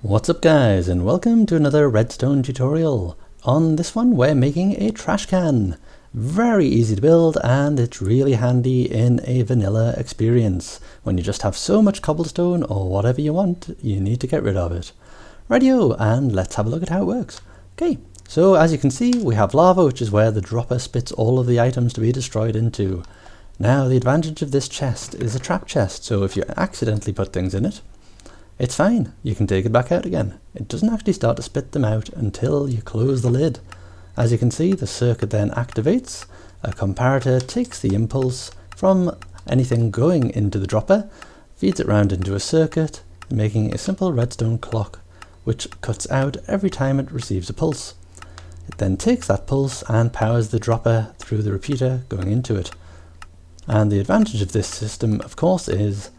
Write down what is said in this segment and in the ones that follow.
What's up guys, and welcome to another redstone tutorial. On this one we're making a trash can. Very easy to build, and it's really handy in a vanilla experience. When you just have so much cobblestone or whatever you want, you need to get rid of it. Rightio, and let's have a look at how it works. Okay, so as you can see we have lava, which is where the dropper spits all of the items to be destroyed into. Now the advantage of this chest is a trap chest, so if you accidentally put things in it, it's fine, you can take it back out again. It doesn't actually start to spit them out until you close the lid. As you can see, the circuit then activates, a comparator takes the impulse from anything going into the dropper, feeds it round into a circuit, making a simple redstone clock which cuts out every time it receives a pulse. It then takes that pulse and powers the dropper through the repeater going into it. And the advantage of this system, of course, is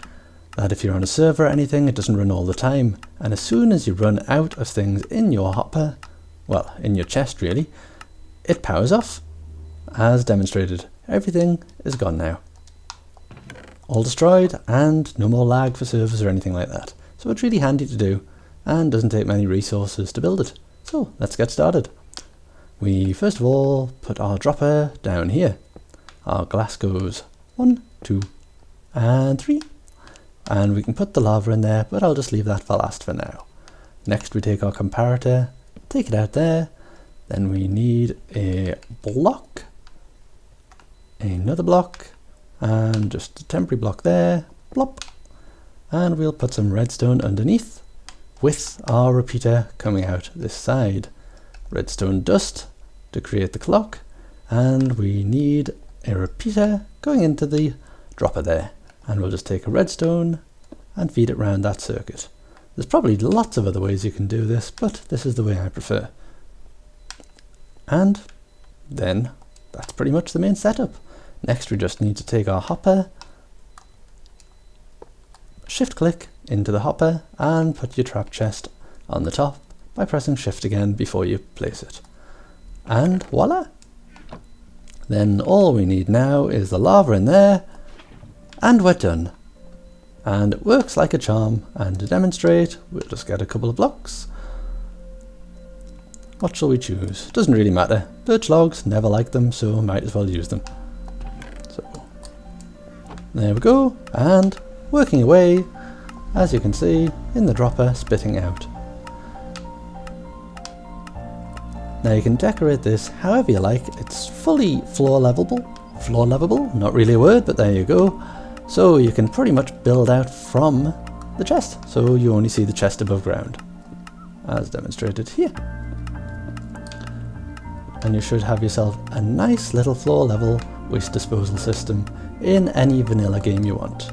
that if you're on a server or anything, it doesn't run all the time, and as soon as you run out of things in your hopper, well, in your chest really, it powers off, as demonstrated. Everything is gone now. All destroyed, and no more lag for servers or anything like that. So it's really handy to do, and doesn't take many resources to build it. So let's get started. We first of all put our dropper down here. Our glass goes 1, 2, and 3. And we can put the lava in there, but I'll just leave that for last for now. Next we take our comparator, take it out there, then we need a block, another block, and just a temporary block there, plop, and we'll put some redstone underneath with our repeater coming out this side. Redstone dust to create the clock, and we need a repeater going into the dropper there. And we'll just take a redstone and feed it round that circuit. There's probably lots of other ways you can do this, but this is the way I prefer. And then that's pretty much the main setup. Next we just need to take our hopper, shift click into the hopper and put your trap chest on the top by pressing shift again before you place it. And voila! Then all we need now is the lava in there, and we're done. And it works like a charm, and to demonstrate we'll just get a couple of blocks. What shall we choose? Doesn't really matter. Birch logs, never like them, so might as well use them. So there we go, and working away, as you can see, in the dropper spitting out. Now you can decorate this however you like. It's fully floor levelable, not really a word, but there you go. So you can pretty much build out from the chest, so you only see the chest above ground, as demonstrated here. And you should have yourself a nice little floor level waste disposal system in any vanilla game you want.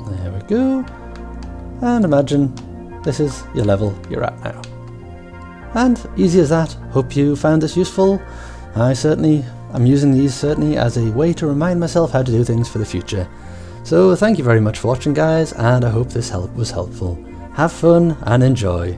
There we go. And imagine this is your level you're at now. And easy as that. Hope you found this useful. I certainly am using these as a way to remind myself how to do things for the future. So thank you very much for watching guys, and I hope this was helpful. Have fun and enjoy.